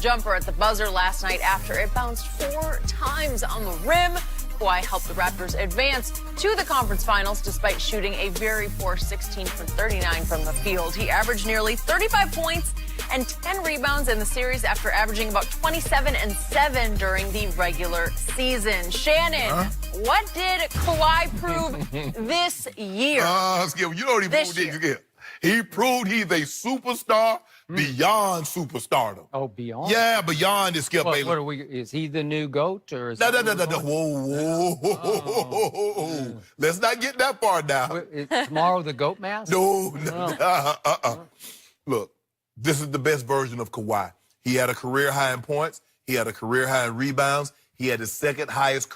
jumper at the buzzer last night after it bounced 4 times on the rim. Kawhi helped the Raptors advance to the conference finals despite shooting a very poor 16 for 39 from the field. He averaged nearly 35 points and 10 rebounds in the series after averaging about 27 and 7 during the regular season. Shannon, what did Kawhi prove this year? Skip, you know what he proved this year? He proved he's a superstar beyond superstardom. Oh, beyond? Yeah, beyond is Skip Bayless. What are we? Is he the new GOAT or is No. Whoa. Let's not get that far down. Is tomorrow the GOAT mask? No. Look, this is the best version of Kawhi. He had a career high in points. He had a career high in rebounds. He had the second highest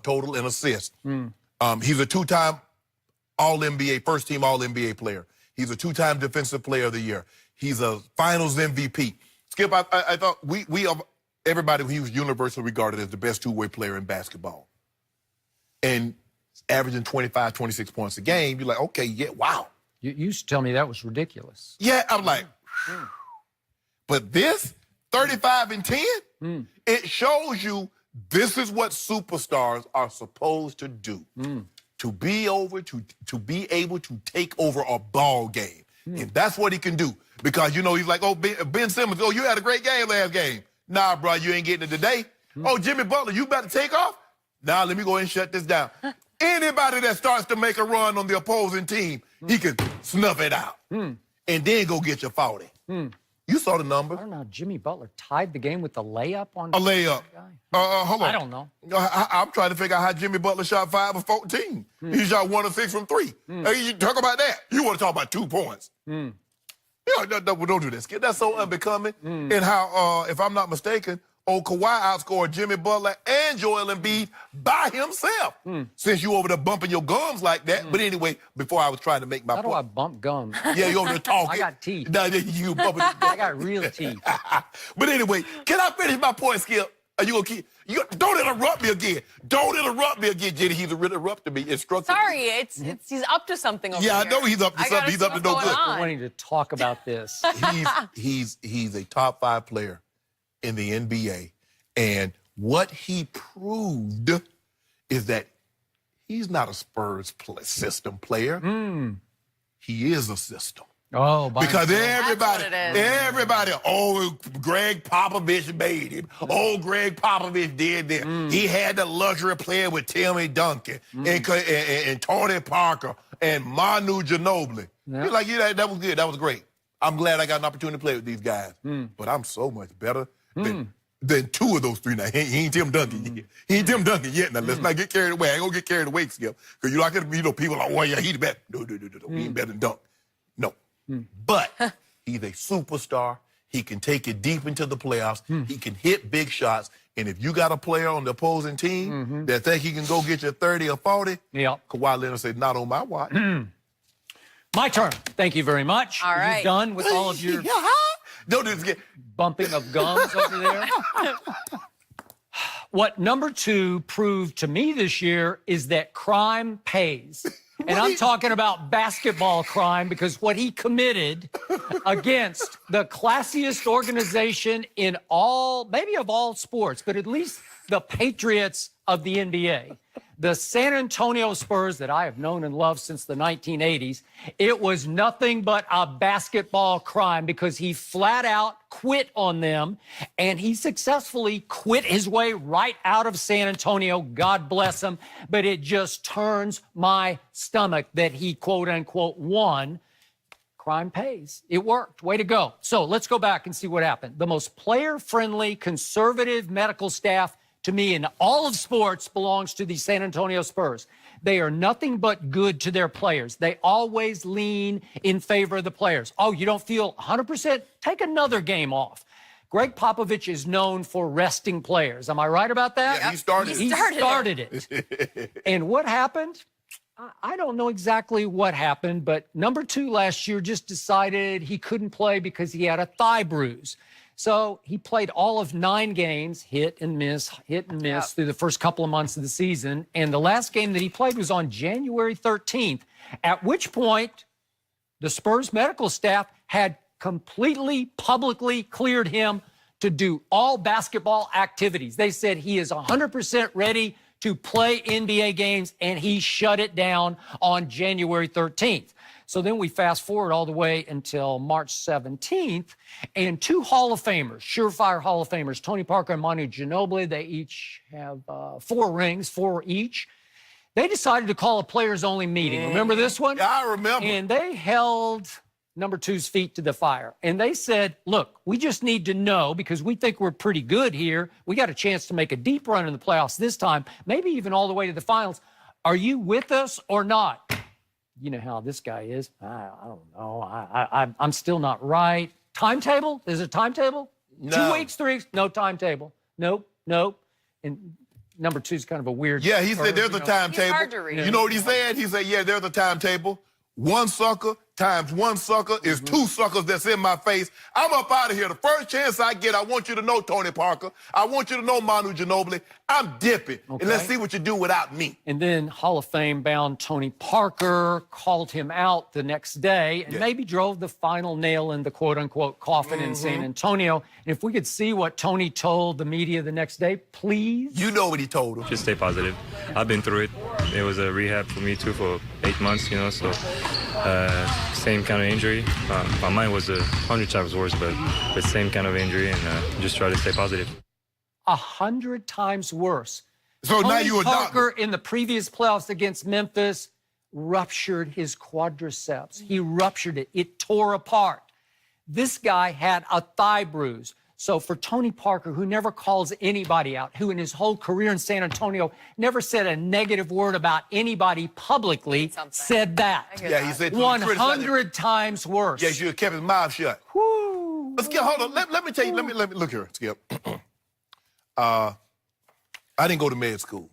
total in assists. He's a 2-time All-NBA, first-team All-NBA player. He's a 2-time Defensive Player of the Year. He's a Finals MVP. Skip, I thought everybody, he was universally regarded as the best two-way player in basketball. And averaging 25, 26 points a game, you're like, okay, yeah, wow. You used to tell me that was ridiculous. Yeah, I'm like, but this, 35 and 10, it shows you this is what superstars are supposed to do. To be able to take over a ball game. And that's what he can do. Because, you know, he's like, oh, Ben Simmons, oh, you had a great game last game. Nah, bro, you ain't getting it today. Oh, Jimmy Butler, you about to take off? Nah, let me go ahead and shut this down. Anybody that starts to make a run on the opposing team, he can snuff it out. And then go get your 40. You saw the number. I don't know. Jimmy Butler tied the game with a layup on a layup. Hold on. I don't know. I'm trying to figure out how Jimmy Butler shot 5 of 14. He shot 1 of 6 from 3. Hey, you talk about that. You want to talk about 2 points. Yeah, don't do that, Skip. That's so unbecoming. And how, if I'm not mistaken, old Kawhi outscored Jimmy Butler and Joel Embiid by himself. Since you over there bumping your gums like that. But anyway, before I was trying to make my point. How do I bump gums? Yeah, you over there talking. I got teeth. No, you bumping. I got real teeth. But anyway, can I finish my point, Skip? Are you gonna keep? Don't interrupt me again. Don't interrupt me again, Jenny. He's interrupting me. Sorry, he's up to something over here. Yeah, I know he's up to something. He's up to no good. I'm wanting to talk about this. He's a top 5 player in the NBA, and what he proved is that he's not a Spurs system player. He is a system. Oh, because everybody, oh, Greg Popovich made him. Oh, Greg Popovich did this. He had the luxury of playing with Timmy Duncan and Tony Parker and Manu Ginobili. You're like, yeah, that was good. That was great. I'm glad I got an opportunity to play with these guys. But I'm so much better than 2 of those 3 now. He ain't Tim Duncan yet. He ain't Tim Duncan yet. Now, let's not get carried away. I ain't gonna get carried away, Skip. Because people are like, oh, yeah, he's better. No. He ain't better than Dunk. No. But he's a superstar. He can take it deep into the playoffs. He can hit big shots. And if you got a player on the opposing team that think he can go get you 30 or 40, Kawhi Leonard said, not on my watch. My turn. Thank you very much. All right. You done with all of your Don't do this again. bumping of gums over there? What number 2 proved to me this year is that crime pays. And I'm talking about basketball crime because what he committed against the classiest organization in all, maybe of all sports, but at least the Patriots of the NBA, the San Antonio Spurs that I have known and loved since the 1980s, it was nothing but a basketball crime because he flat out quit on them, and he successfully quit his way right out of San Antonio. God bless him. But it just turns my stomach that he, quote unquote, won. Crime pays. It worked. Way to go. So let's go back and see what happened. The most player-friendly, conservative medical staff to me in all of sports belongs to the San Antonio Spurs. They are nothing but good to their players. They always lean in favor of the players. Oh, you don't feel 100%? Take another game off. Greg Popovich is known for resting players. Am I right about that? Yeah, he started it. And what happened? I don't know exactly what happened, but number 2 last year just decided he couldn't play because he had a thigh bruise. So he played all of 9 games, hit and miss through the first couple of months of the season. And the last game that he played was on January 13th, at which point the Spurs medical staff had completely publicly cleared him to do all basketball activities. They said he is 100% ready to play NBA games, and he shut it down on January 13th. So then we fast forward all the way until March 17th, and two Hall of Famers, surefire Hall of Famers, Tony Parker and Manu Ginobili, they each have 4 rings, 4 each. They decided to call a players-only meeting. Remember this one? Yeah, I remember. And they held number 2's feet to the fire. And they said, look, we just need to know, because we think we're pretty good here. We got a chance to make a deep run in the playoffs this time, maybe even all the way to the finals. Are you with us or not? You know how this guy is. I don't know. I'm still not right. Timetable? Is it a timetable? No. 2 weeks, 3 weeks? No timetable. Nope. And number 2's kind of a weird. Yeah, he said there's a timetable. He's hard to read. You know what he said? He said, yeah, there's a timetable. 1 sucker times 1 sucker is 2 suckers that's in my face. I'm up out of here. The first chance I get, I want you to know, Tony Parker. I want you to know, Manu Ginobili. I'm dipping. Okay. And let's see what you do without me. And then Hall of Fame bound Tony Parker called him out the next day and maybe drove the final nail in the quote-unquote coffin in San Antonio. And if we could see what Tony told the media the next day, please. You know what he told him. Just stay positive. I've been through it. It was a rehab for me too for 8 months, you know, so same kind of injury. My mind was 100 times worse, but same kind of injury, and just try to stay positive. 100 times worse. So now Tony you a Parker doctor. in the previous playoffs against Memphis ruptured his quadriceps. He ruptured it. It tore apart. This guy had a thigh bruise. So for Tony Parker, who never calls anybody out, who in his whole career in San Antonio never said a negative word about anybody publicly, said that. Yeah, he said 100 times worse. Yeah, you should have kept his mouth shut. Woo. Let's get, hold on. Let me tell you, let me look here, Skip. I didn't go to med school.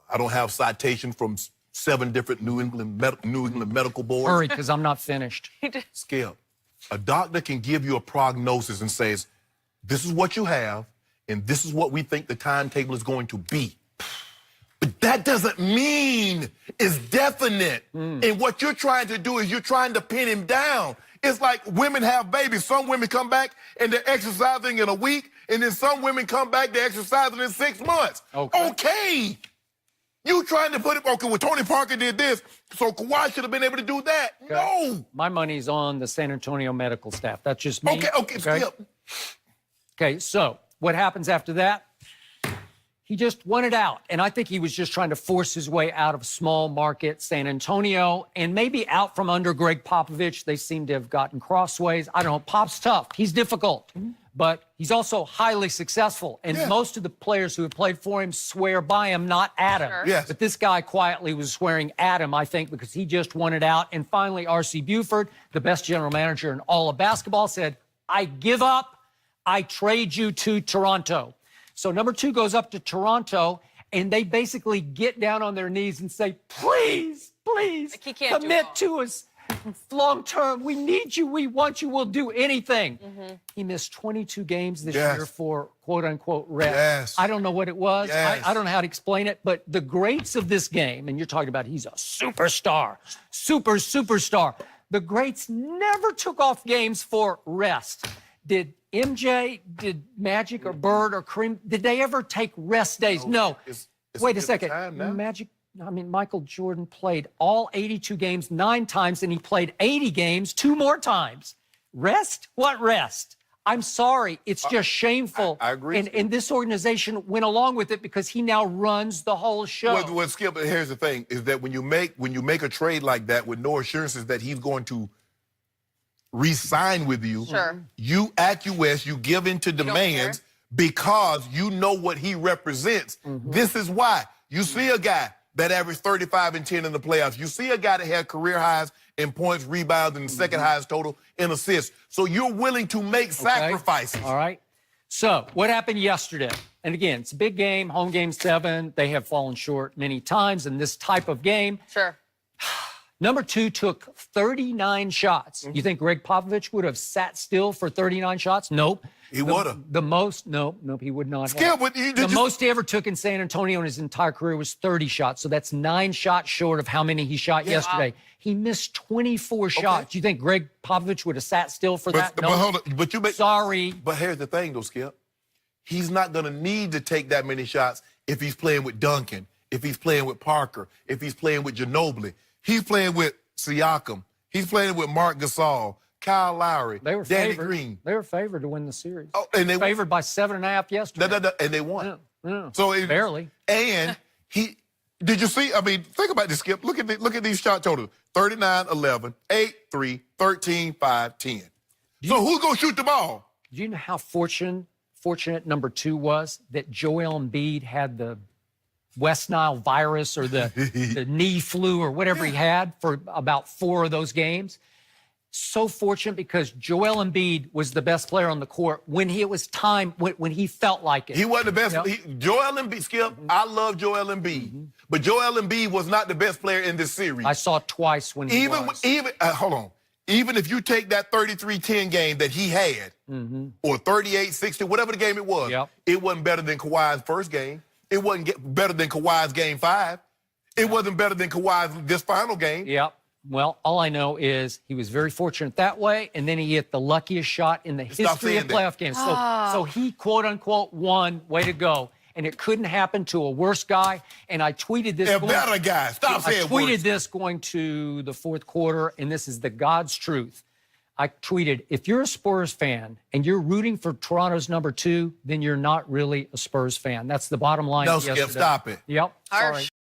I don't have citation from 7 different New England medical boards. Hurry, because I'm not finished. Skip, a doctor can give you a prognosis and says, this is what you have, and this is what we think the timetable is going to be. But that doesn't mean it's definite. And what you're trying to do is you're trying to pin him down. It's like women have babies. Some women come back and they're exercising in a week, and then some women come back, they're exercising in 6 months. Okay. You trying to put it, okay, well, Tony Parker did this, so Kawhi should have been able to do that. Okay. No. My money's on the San Antonio medical staff. That's just me. Okay, Skip. Okay, so what happens after that? He just wanted out, and I think he was just trying to force his way out of small market San Antonio and maybe out from under Greg Popovich. They seem to have gotten crossways. I don't know. Pop's tough. He's difficult, but he's also highly successful, and most of the players who have played for him swear by him, not at him. Sure. Yes. But this guy quietly was swearing at him, I think, because he just wanted out. And finally, R.C. Buford, the best general manager in all of basketball, said, I give up. I trade you to Toronto. So number 2 goes up to Toronto, and they basically get down on their knees and say, please, Like he can't do commit all. to us long term. We need you. We want you. We'll do anything. He missed 22 games this year for quote-unquote rest. Yes. I don't know what it was. Yes. I don't know how to explain it, but the greats of this game, and you're talking about he's a superstar, superstar. The greats never took off games for rest. Did MJ, did Magic or Bird or Kareem, did they ever take rest days? No. It's Wait a different second. time now. Michael Jordan played all 82 games 9 times, and he played 80 games 2 more times. Rest? What rest? I'm sorry. It's just shameful. I agree. And this organization went along with it because he now runs the whole show. Well, Skip, here's the thing, is that when you make a trade like that with no assurances that he's going to re-sign with you, you acquiesce, you give in to demands because you know what he represents. This is why. You see a guy that averaged 35 and 10 in the playoffs. You see a guy that had career highs in points, rebounds, and second highest total in assists. So you're willing to make sacrifices. All right. So what happened yesterday? And again, it's a big game, home game 7. They have fallen short many times in this type of game. Sure. Number 2 took 39 shots. You think Greg Popovich would have sat still for 39 shots? Nope. He would have. The most, no, he would not Skip, have. the Most he ever took in San Antonio in his entire career was 30 shots. So that's 9 shots short of how many he shot yesterday. Wow. He missed 24 shots. You think Greg Popovich would have sat still for that? No. But hold on. But Sorry. But here's the thing, though, Skip. He's not going to need to take that many shots if he's playing with Duncan, if he's playing with Parker, if he's playing with Ginobili. He's playing with Siakam. He's playing with Marc Gasol, Kyle Lowry, Danny Green. They were favored to win the series. Oh, and they favored by 7.5 yesterday. And they won. Yeah. So barely. And did you see? I mean, think about this, Skip. Look at these shot totals: 39, 11, 8, 3, 13, 5, 10. So who's gonna shoot the ball? Do you know how fortunate number 2 was that Joel Embiid had the West Nile virus or the knee flu or whatever he had for about 4 of those games? So fortunate because Joel Embiid was the best player on the court when it was time, when he felt like it. He wasn't the best. Joel Embiid, Skip, I love Joel Embiid. But Joel Embiid was not the best player in this series. I saw it twice when he was. Hold on. Even if you take that 33-10 game that he had, or 38-60, whatever the game it was, it wasn't better than Kawhi's first game. It wasn't better than Kawhi's game 5. It wasn't better than Kawhi's this final game. Yep. Well, all I know is he was very fortunate that way, and then he hit the luckiest shot in the history of playoff games. So he, quote-unquote, won. Way to go. And it couldn't happen to a worse guy. And I tweeted this. A better guy. Stop saying worse. I tweeted this going to the 4th quarter, and this is the God's truth. I tweeted, if you're a Spurs fan and you're rooting for Toronto's number 2, then you're not really a Spurs fan. That's the bottom line. No, Skip, stop it. Yep. Sorry.